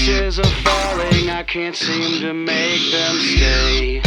branches are falling, I can't seem to make them stay.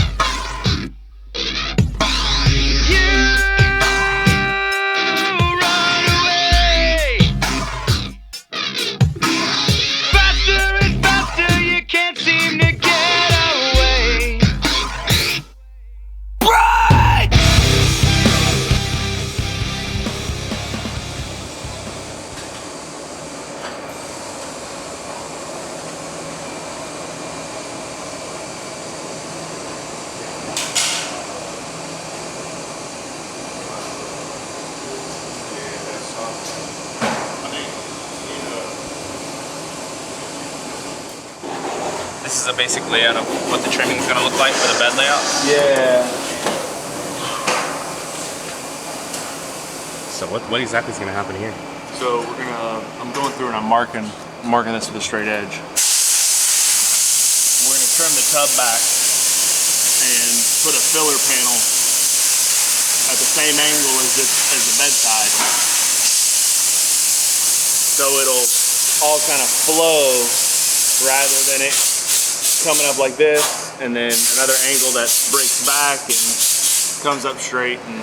This is a basic layout of what the trimming is going to look like for the bed layout. Yeah. So what exactly is going to happen here? So I'm going through and I'm marking this with a straight edge. We're going to trim the tub back and put a filler panel at the same angle as the bedside. So it'll all kind of flow rather than it coming up like this and then another angle that breaks back and comes up straight, and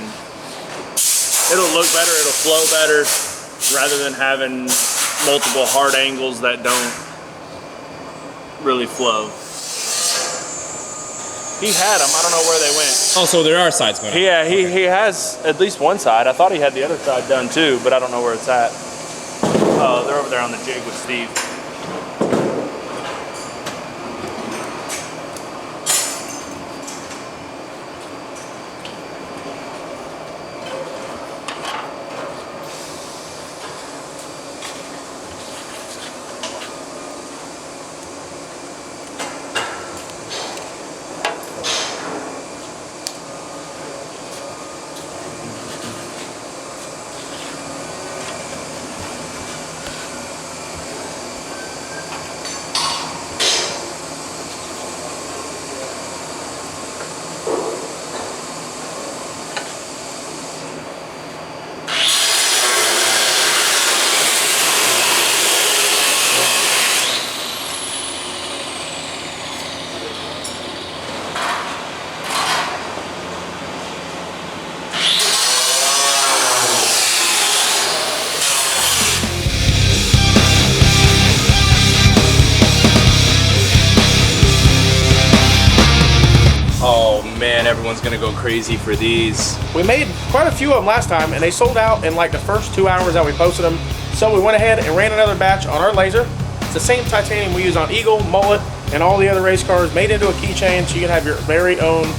it'll look better, it'll flow better rather than having multiple hard angles that don't really flow. He had them, I don't know where they went. Oh, so there are sides going on. Yeah, he has at least one side. I thought he had the other side done too, but I don't know where it's at. Oh, they're over there on the jig with Steve. Man, everyone's gonna go crazy for these. We made quite a few of them last time and they sold out in like the first 2 hours that we posted them. So we went ahead and ran another batch on our laser. It's the same titanium we use on Eagle, Mullet, and all the other race cars, made into a keychain so you can have your very own,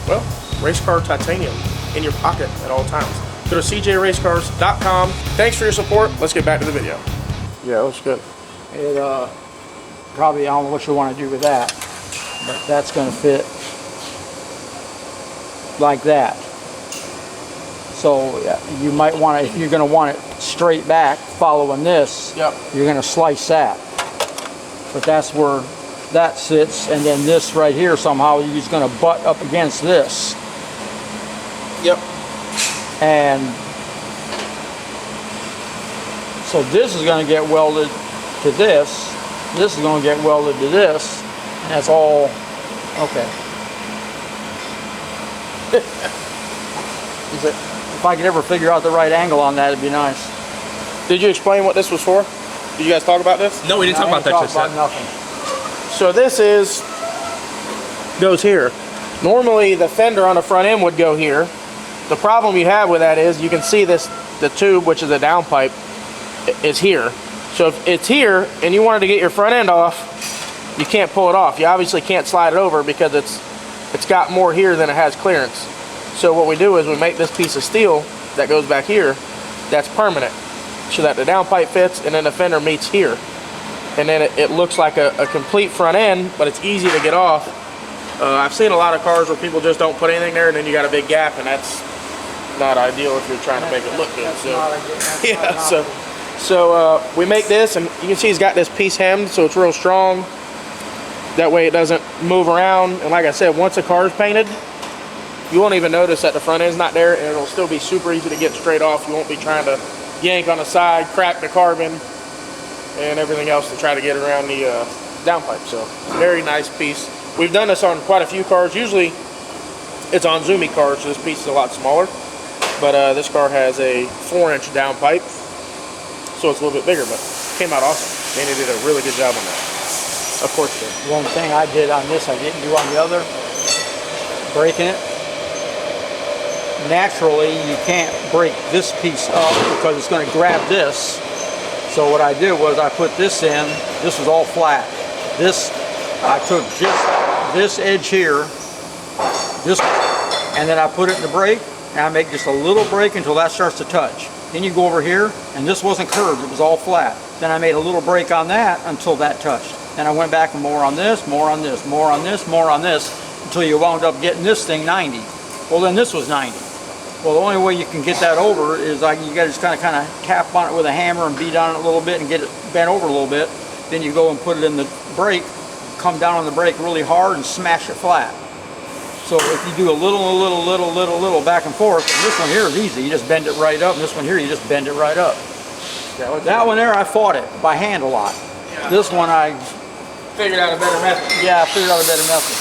well, race car titanium in your pocket at all times. Go to CJRaceCars.com. Thanks for your support. Let's get back to the video. Yeah, it looks good. It probably, I don't know what you want to do with that, but that's going to fit like that. So you might want to, if you're going to want it straight back following this, yep, you're going to slice that. But that's where that sits, and then this right here somehow you're just going to butt up against this. Yep. And so this is going to get welded to this. This is going to get welded to this. And that's all okay. If I could ever figure out the right angle on that, it'd be nice. Did you explain what this was for? Did you guys talk about this? No, we didn't talk about that just yet. Nothing. So this goes here. Normally the fender on the front end would go here. The problem you have with that is you can see this, the tube, which is a downpipe, is here. So if it's here and you wanted to get your front end off, you can't pull it off. You obviously can't slide it over because it's got more here than it has clearance. So what we do is we make this piece of steel that goes back here that's permanent, so that the downpipe fits and then the fender meets here. And then it looks like a complete front end, but it's easy to get off. I've seen a lot of cars where people just don't put anything there and then you got a big gap, and that's not ideal if you're trying to make it look good. So we make this, and you can see he's got this piece hemmed so it's real strong. That way it doesn't move around. And like I said, once the car is painted, you won't even notice that the front end's not there, and it'll still be super easy to get straight off. You won't be trying to yank on the side, crack the carbon, and everything else to try to get around the downpipe. So very nice piece. We've done this on quite a few cars. Usually it's on zoomy cars, so this piece is a lot smaller. But this car has a 4-inch downpipe, so it's a little bit bigger, but came out awesome. Danny did a really good job on that. Of course, did. One thing I did on this I didn't do on the other, breaking it. Naturally, you can't break this piece up because it's going to grab this. So what I did was I put this in. This was all flat. This, I took just this edge here, this, and then I put it in the brake, and I make just a little break until that starts to touch. Then you go over here, and this wasn't curved, it was all flat. Then I made a little break on that until that touched. Then I went back and more on this, more on this, more on this, more on this, until you wound up getting this thing 90. Well, then this was 90. Well, the only way you can get that over is like you got to just kind of tap on it with a hammer and beat on it a little bit and get it bent over a little bit. Then you go and put it in the brake, come down on the brake really hard and smash it flat. So if you do a little back and forth, and this one here is easy. You just bend it right up, and this one here you just bend it right up. That one there I fought it by hand a lot. Yeah. This one I Figured out a better method. Yeah, I figured out a better method.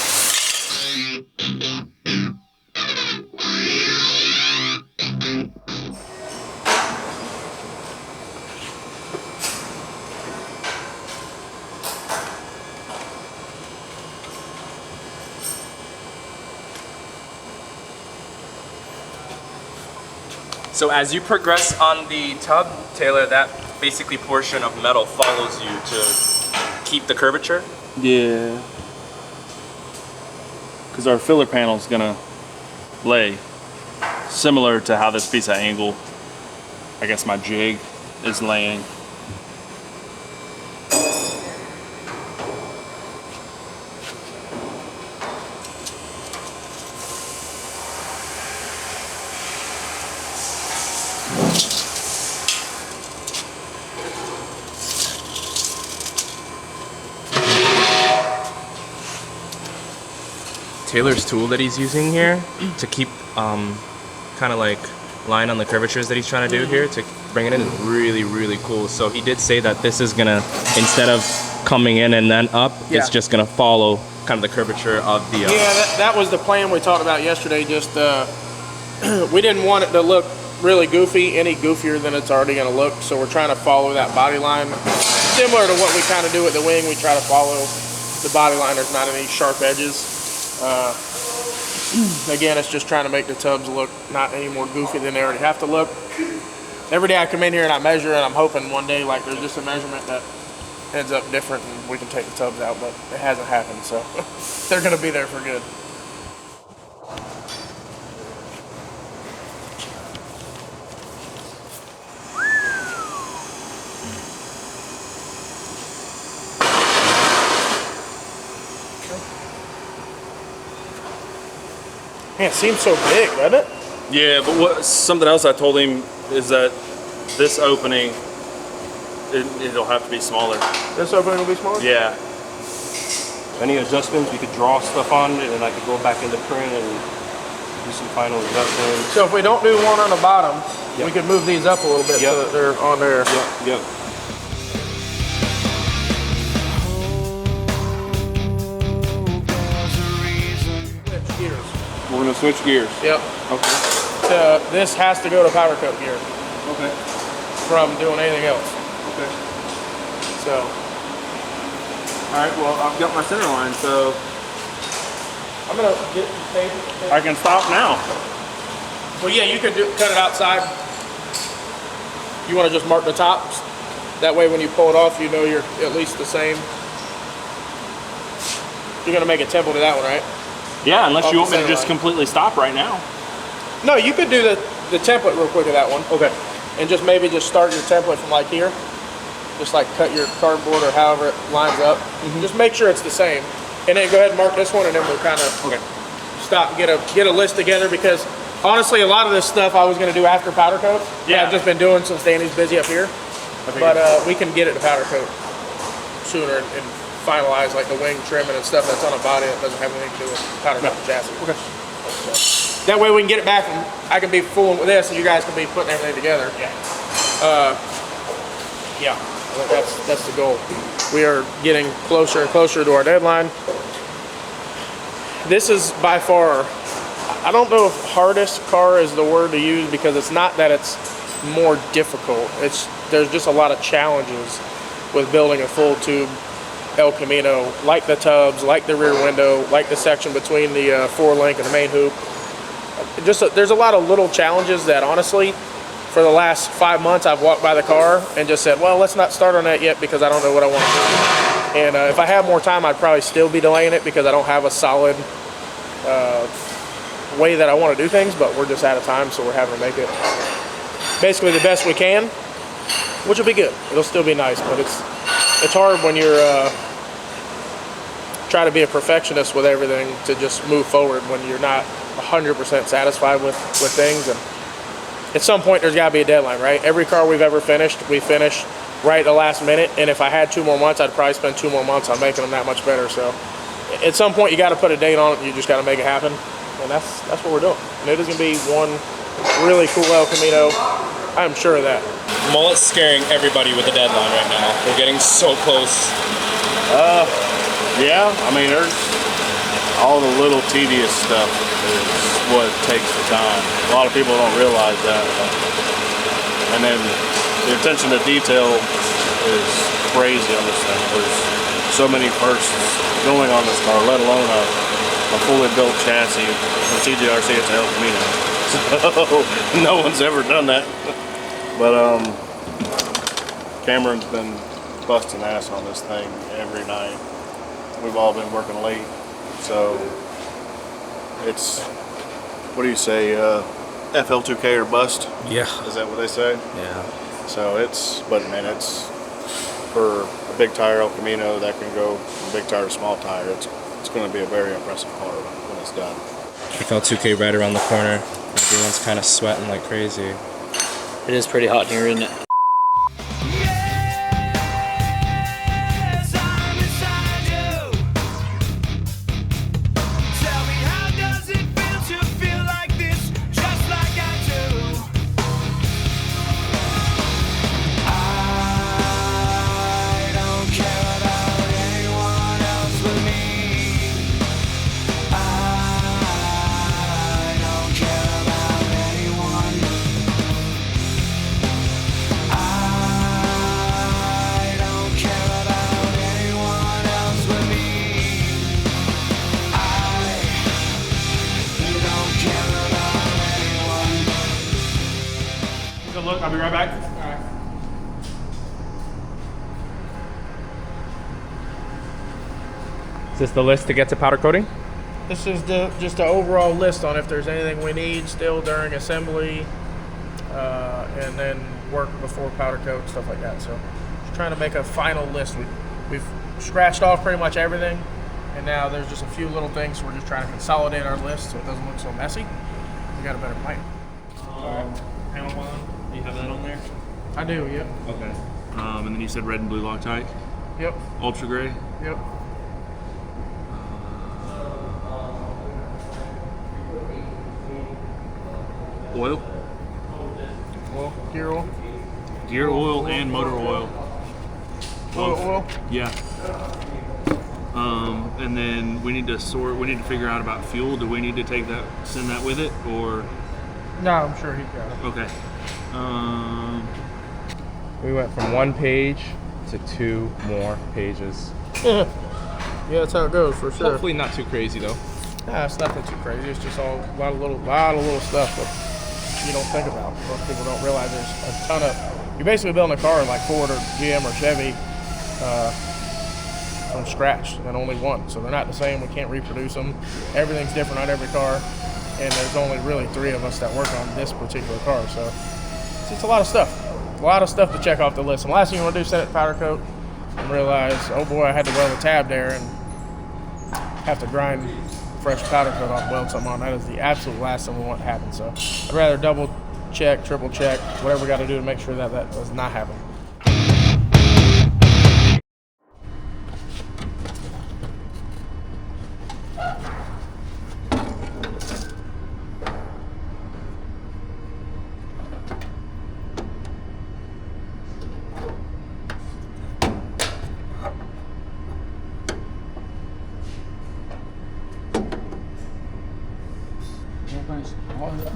So as you progress on the tub, Taylor, that basically portion of metal follows you to keep the curvature? Yeah. Because our filler panel is gonna lay similar to how this piece of angle, I guess my jig is laying. Taylor's tool that he's using here to keep kind of like line on the curvatures that he's trying to do here to bring it in is really, really cool. So he did say that this is gonna, instead of coming in and then up, it's just gonna follow kind of the curvature of the... Yeah, that was the plan we talked about yesterday. Just we didn't want it to look really goofy, any goofier than it's already gonna look. So we're trying to follow that body line. Similar to what we kind of do with the wing, we try to follow the body line. There's not any sharp edges. Again, it's just trying to make the tubs look not any more goofy than they already have to look. Every day I come in here and I measure, and I'm hoping one day like there's just a measurement that ends up different and we can take the tubs out, but it hasn't happened, so they're gonna be there for good. Man, it seems so big, doesn't it? Yeah, but something else I told him is that this opening, it'll have to be smaller. This opening will be smaller? Yeah. Any adjustments we could draw stuff on it, and I could go back into print and do some final adjustments. So if we don't do one on the bottom, we could move these up a little bit so that they're on there. Yep. We're gonna switch gears. Yep. Okay. So this has to go to powder coat gear Okay. from doing anything else. Okay. So All right. Well, I've got my center line, so I'm gonna get the tape. I can stop now. Well, yeah, you could cut it outside. You want to just mark the tops. That way, when you pull it off, you know you're at least the same. You're gonna make a template to that one, right? Yeah, unless you want me to center just line. completely stop right now. No, you could do the template real quick of that one. Okay. And just maybe just start your template from like here. Just like cut your cardboard or however it lines up. Just make sure it's the same. And then go ahead and mark this one, and then we'll kind of stop, get a list together, because honestly, a lot of this stuff I was going to do after powder coat. Yeah. I've just been doing since Danny's busy up here. But we can get it to powder coat sooner and finalize like the wing trimming and stuff that's on a body that doesn't have anything to do with powder coat chassis. Okay. So, that way we can get it back and I can be fooling with this and you guys can be putting everything together. Yeah. Yeah. That's the goal. We are getting closer and closer to our deadline. This is by far, I don't know if hardest car is the word to use, because it's not that it's more difficult. There's just a lot of challenges with building a full tube El Camino, like the tubs, like the rear window, like the section between the four-link and the main hoop. There's a lot of little challenges that honestly, for the last 5 months, I've walked by the car and just said, well, let's not start on that yet because I don't know what I want to do. And if I had more time, I'd probably still be delaying it because I don't have a solid way that I want to do things, but we're just out of time, so we're having to make it basically the best we can, which will be good. It'll still be nice, but it's hard when you're trying to be a perfectionist with everything to just move forward when you're not 100% satisfied with things. And at some point, there's got to be a deadline, right? Every car we've ever finished, we finished right at the last minute, and if I had 2 more months, I'd probably spend 2 more months on making them that much better. So at some point, you got to put a date on it. You just got to make it happen, and that's what we're doing. And it is going to be one really cool El Camino. I'm sure of that. Mullet's scaring everybody with the deadline right now. We're getting so close. Yeah, I mean, there's all the little tedious stuff is what takes the time. A lot of people don't realize that. And then the attention to detail is crazy on this thing. There's so many firsts going on this car, let alone a fully built chassis from CJRC to El Camino. So no one's ever done that. But Cameron's been busting ass on this thing every night. We've all been working late, so it's, what do you say, FL2K or bust? Yeah. Is that what they say? Yeah. So but man, it's for a big tire El Camino that can go from big tire to small tire. It's going to be a very impressive car when it's done. FL2K right around the corner. Everyone's kind of sweating like crazy. It is pretty hot in here, isn't it? Look, I'll be right back. All right. Is this the list to get to powder coating? This is just the overall list on if there's anything we need still during assembly, and then work before powder coat, stuff like that. So just trying to make a final list. We've scratched off pretty much everything, and now there's just a few little things. So we're just trying to consolidate our list so it doesn't look so messy. We got a better plan. Panel one, do you have that on there? I do, yep. Okay. And then you said red and blue Loctite, Yep, ultra gray. yep. Oil, Well, gear oil. gear oil, and motor oil. Oil. Yeah. And then we need to figure out about fuel. Do we need to send that with it, or? No, I'm sure he's got it. Okay. We went from 1 page to 2 more pages. Yeah, that's how it goes for sure. Hopefully not too crazy though. Nah, it's nothing too crazy. It's just all a lot of little stuff that you don't think about. Most people don't realize there's a ton of. You're basically building a car like Ford or GM or Chevy from scratch, and only one. So they're not the same. We can't reproduce them. Everything's different on every car, and there's only really 3 of us that work on this particular car. So it's just a lot of stuff. A lot of stuff to check off the list. And the last thing you want to do is set it powder coat and realize, oh boy, I had to weld a tab there and have to grind fresh powder coat off, weld something on. That is the absolute last thing we want to happen. So I'd rather double check, triple check, whatever we got to do to make sure that does not happen.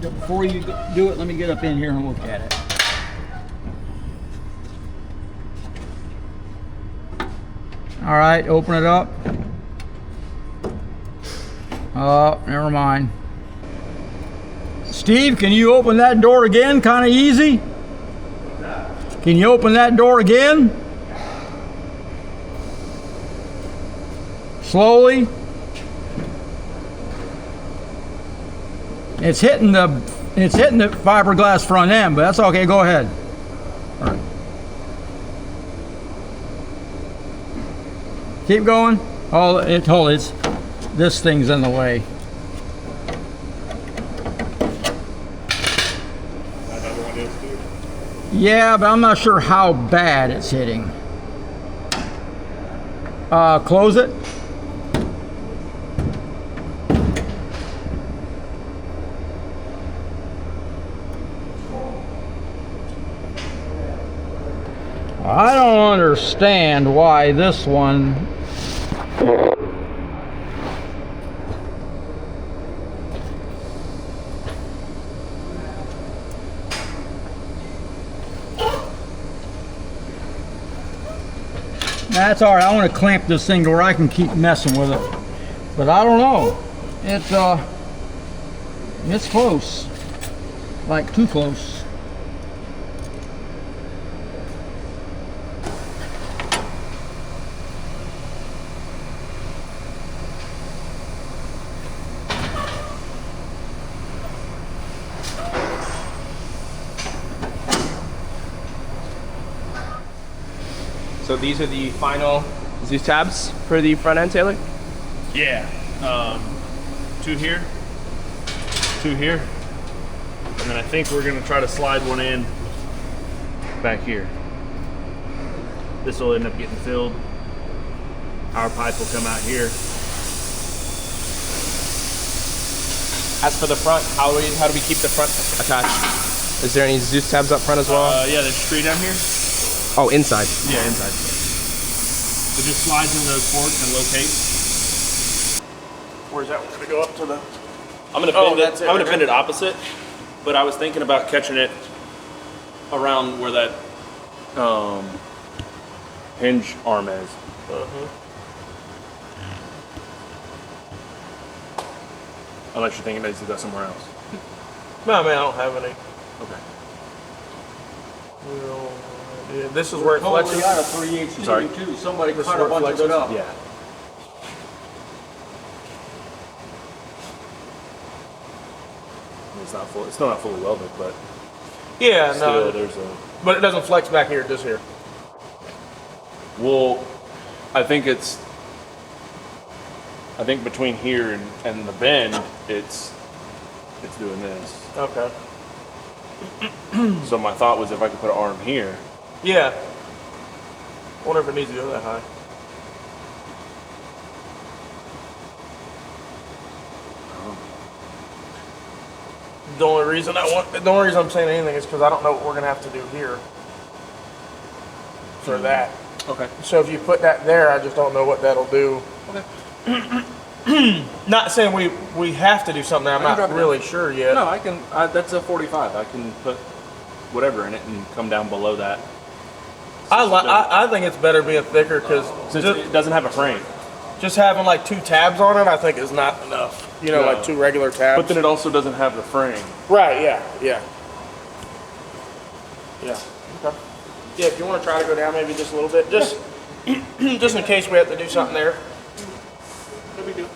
before you do it, let me get up in here and look at it. All right, open it up. Oh, never mind. Steve, can you open that door again? Kind of easy. Can you open that door again? Slowly. It's hitting the fiberglass front end, but that's okay. Go ahead. All right. Keep going. It's this thing's in the way. Yeah, but I'm not sure how bad it's hitting. Close it. I don't understand why this one That's all right. I want to clamp this thing to where I can keep messing with it. But I don't know. It's close. Like too close. So these are the final Zeus tabs for the front end, Taylor? Yeah. 2 here, 2 here, and then I think we're gonna try to slide one in back here. This will end up getting filled. Our pipe will come out here. As for the front, how do we keep the front attached? Is there any Zeus tabs up front as well? Yeah, there's 3 down here. Oh, inside. Yeah, inside. So just slides into those forks and locate. Where's that one gonna go up to the? I'm gonna bend it. I'm gonna bend it opposite, but I was thinking about catching it around where that hinge arm is. Unless you're thinking it needs to go somewhere else. No, man, I don't have any. Okay. Yeah, this is where it Totally flexes. got a 3/8 Sorry. too. Somebody This cut is a where it bunch of it flexes. up. Yeah. It's not full. It's still not fully welded, but Yeah, still no, there's a. but it doesn't flex back here, just here. Well, I think between here and the bend, it's doing this. Okay. So my thought was if I could put an arm here. Yeah. Wonder if it needs to go that high. The only reason I'm saying anything is because I don't know what we're gonna have to do here for that. Okay. So if you put that there, I just don't know what that'll do. Okay. Not saying we have to do something. I'm not really sure yet. No, I can. That's a 45. I can put whatever in it and come down below that. I think it's better being thicker because Since it doesn't have a frame. just having like 2 tabs on it, I think is not enough. You know, No. like 2 regular tabs. But then it also doesn't have the frame. Right, yeah. Yeah, okay. Yeah, if you want to try to go down maybe just a little bit, just just in case we have to do something there. No big deal.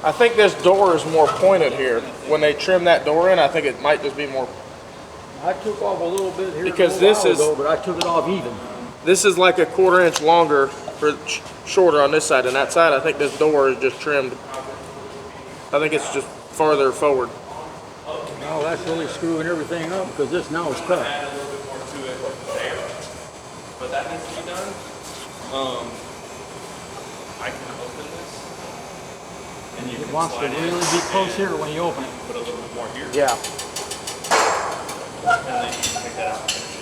I think this door is more pointed here. When they trim that door in, I think it might just be more. I took off a little bit here Because a little this while is- ago, but I took it off even. This is like a 1/4 inch longer or shorter on this side, and that side I think this door is just trimmed. I think it's just farther forward. No, that's really screwing everything up because this now is cut. Add a little bit more to it there, but that needs to be done. I can open this, and you It can wants to slide in, really be close here when you open it. put a little bit more here, Yeah. and then you can take that out and finish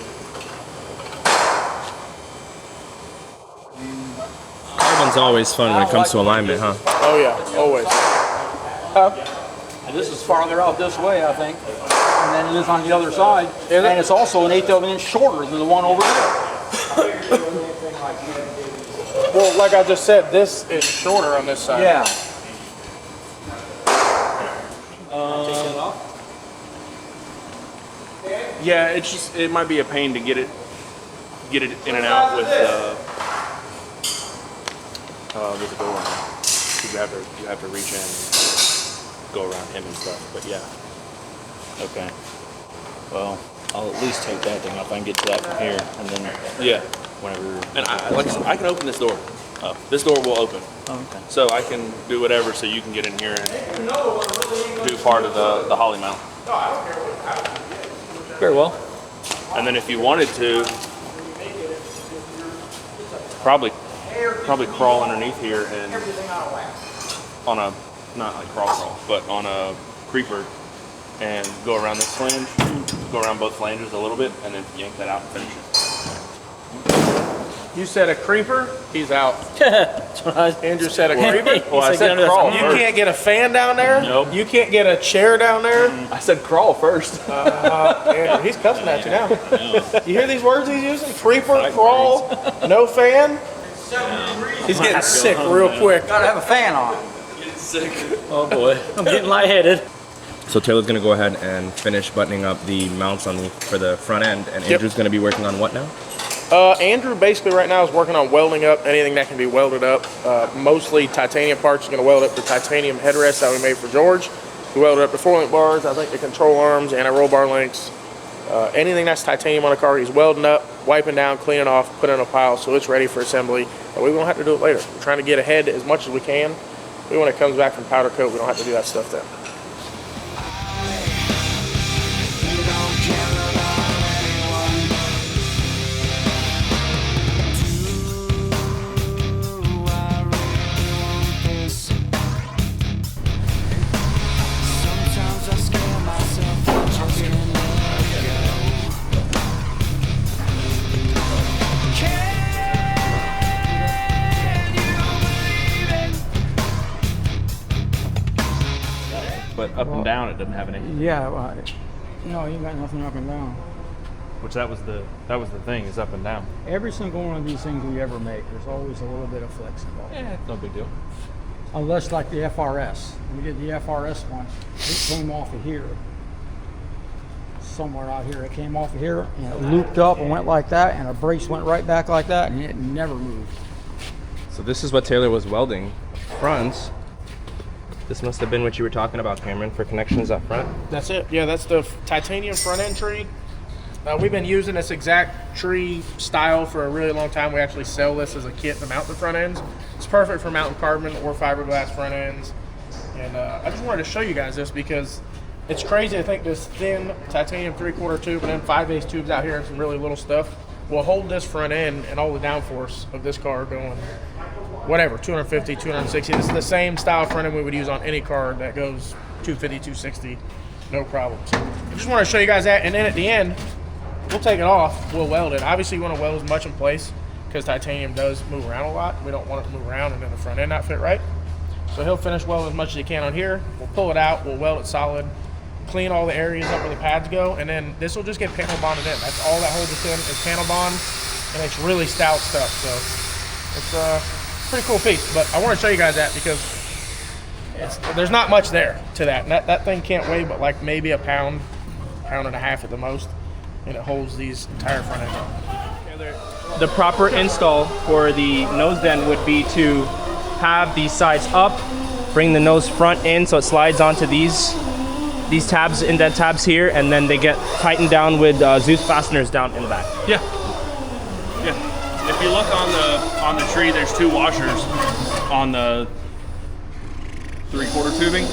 it. Alignment's always fun when it comes to alignment, huh? Oh yeah, always. And this is farther out this way, I think, and then it is on the other side. And it's also an 1/8 of an inch shorter than the one over there. Well, like I just said, this is shorter on this side. Yeah. Yeah, it might be a pain to get it in and out with the door. You have to reach in and go around him and stuff. But yeah. Okay. Well, I'll at least take that thing off. I can get to that from here, and then Yeah. whenever. And like I said, I can open this door. Oh. This door will open. Oh, okay. So I can do whatever so you can get in here and do part of the holly mount. Very well. And then if you wanted to, probably crawl underneath here and on a, not like crawl, but on a creeper and go around this flange, go around both flanges a little bit and then yank that out and finish it. You said a creeper, he's out. That's what I Andrew said a creeper. Well, I said crawl You first. can't get a fan down there? Nope. You can't get a chair down there? I said crawl first. Andrew, he's cussing at you now. You hear these words he's using? Creeper, crawl, no fan? He's getting sick real quick. Gotta have a fan on. Oh boy, I'm getting lightheaded. So Taylor's gonna go ahead and finish buttoning up the mounts for the front end, and Andrew's gonna be working on what now? Andrew basically right now is working on welding up anything that can be welded up. Mostly titanium parts. He's going to weld up the titanium headrest that we made for George. He welded up the 4-link bars, I think the control arms, anti-roll bar links. Anything that's titanium on the car, he's welding up, wiping down, cleaning off, putting in a pile so it's ready for assembly. But we won't have to do it later. We're trying to get ahead as much as we can. When it comes back from powder coat, we don't have to do that stuff then. But up and down, it doesn't have any. Yeah, well, no, you got nothing up and down. Which that was the thing, is up and down. Every single one of these things we ever make, there's always a little bit of flex involved. Yeah, it's no big deal. Unless like the FRS. When we did the FRS one, it came off of here. Somewhere out here. It came off of here and it looped up and went like that, and a brace went right back like that, and it never moved. So this is what Taylor was welding fronts. This must have been what you were talking about, Cameron, for connections up front. That's it. Yeah, that's the titanium front end tree. We've been using this exact tree style for a really long time. We actually sell this as a kit to mount the front ends. It's perfect for mounting carbon or fiberglass front ends. And I just wanted to show you guys this because it's crazy to think this thin titanium 3/4 tube and then 5/8 tubes out here and some really little stuff will hold this front end and all the downforce of this car going whatever, 250, 260. This is the same style front end we would use on any car that goes 250, 260, no problem. So I just want to show you guys that, and then at the end, we'll take it off, we'll weld it. Obviously you want to weld as much in place because titanium does move around a lot. We don't want it to move around and then the front end not fit right. So he'll finish welding as much as he can on here. We'll pull it out, we'll weld it solid, clean all the areas up where the pads go, and then this will just get panel bonded in. That's all that holds it in is panel bond, and it's really stout stuff. So it's pretty cool piece, but I want to show you guys that because there's not much there to that. And that thing can't weigh but like maybe a pound and a half at the most, and it holds these entire front ends up. The proper install for the nose then would be to have these sides up, bring the nose front in so it slides onto these tabs, indent tabs here, and then they get tightened down with Zeus fasteners down in the back. Yeah. If you look on the tree, there's 2 washers on the 3/4 tubing,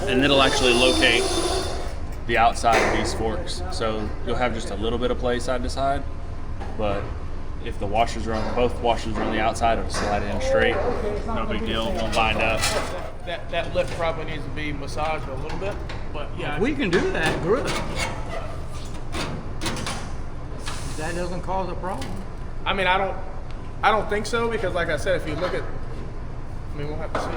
and it'll actually locate the outside of these forks. So you'll have just a little bit of play side to side, but if the washers are on, both washers are on the outside, it'll slide in straight. No big deal, won't bind up. That lip probably needs to be massaged a little bit, but yeah. We can do that, good. That doesn't cause a problem. I mean, I don't I don't think so, because like I said, if you look at, I mean, we'll have to see.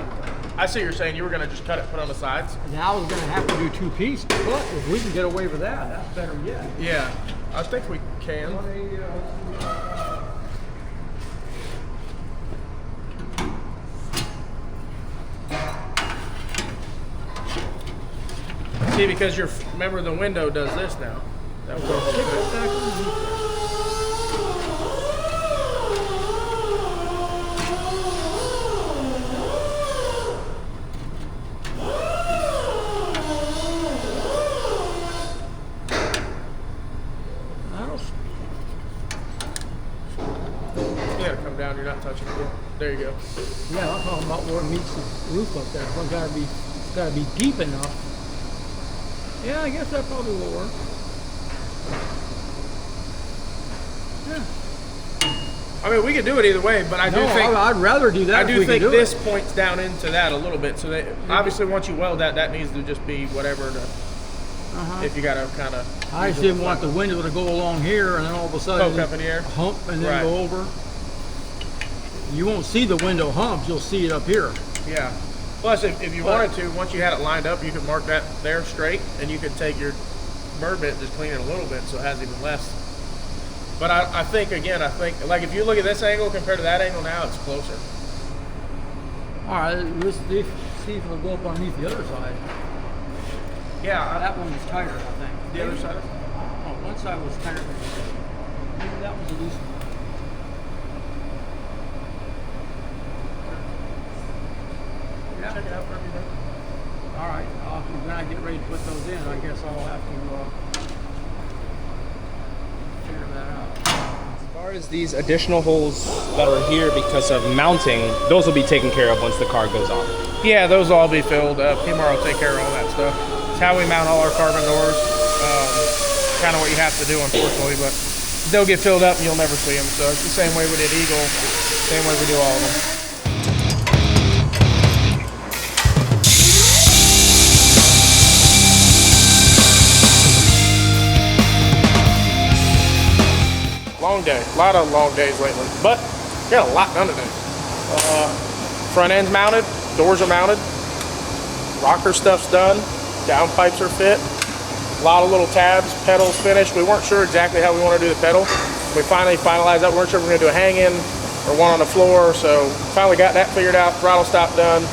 I see you're saying you were gonna just cut it, put on the sides. Now I was gonna have to do 2 pieces, but if we can get away with that, that's better yet. Yeah, I think we can. See, because you're, remember the window does this now. That was you gotta come down, you're not touching it. There you go. Yeah, I'm talking about where it meets the roof up there. It's gotta be deep enough. Yeah, I guess that probably will work. Yeah. I mean, we could do it either way, but I do think I'd rather do that. I do think this points down into that a little bit. So they, obviously, once you weld that, that needs to just be whatever. If you gotta kind of. I just didn't want the window to go along here and then all of a sudden poke up in the air, hump and then go over. You won't see the window humps. You'll see it up here. Yeah. Plus, if you wanted to, once you had it lined up, you could mark that there straight, and you could take your burr bit, just clean it a little bit so it has even less. But I think, again, like if you look at this angle compared to that angle now, it's closer. All right, let's see if it'll go up underneath the other side. Yeah. That one was tighter, I think. The other side? Oh, one side was tighter than the other. Maybe that was a loose one. Check it out for everything. All right, when I get ready to put those in, I guess I'll have to figure that out. As far as these additional holes that are here because of mounting, those will be taken care of once the car goes off. Yeah, those will all be filled. PMR will take care of all that stuff. It's how we mount all our carbon doors. Kind of what you have to do, unfortunately, but they'll get filled up and you'll never see them. So it's the same way we did Eagle, same way we do all of them. Long day, a lot of long days lately, but got a lot done today. Front end's mounted, doors are mounted, rocker stuff's done, downpipes are fit, a lot of little tabs, pedals finished. We weren't sure exactly how we want to do the pedal. We finally finalized that. We weren't sure if we were going to do a hang-in or one on the floor, so finally got that figured out. Throttle stop done,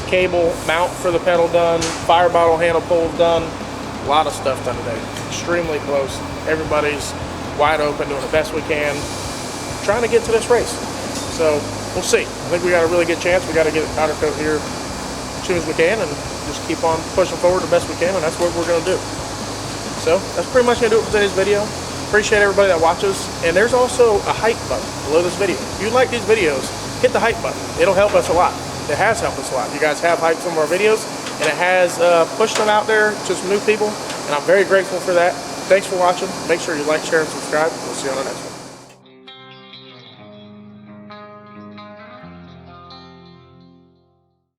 cable mount for the pedal done, fire bottle handle pulls done. A lot of stuff done today. Extremely close. Everybody's wide open, doing the best we can, trying to get to this race. So we'll see. I think we got a really good chance. We got to get a powder coat here as soon as we can and just keep on pushing forward the best we can, and that's what we're going to do. So that's pretty much going to do it for today's video. Appreciate everybody that watches. And there's also a hype button below this video. If you like these videos, hit the hype button. It'll help us a lot. It has helped us a lot. You guys have hyped some of our videos, and it has pushed them out there to some new people, and I'm very grateful for that. Thanks for watching. Make sure you like, share, and subscribe. We'll see you on the next one.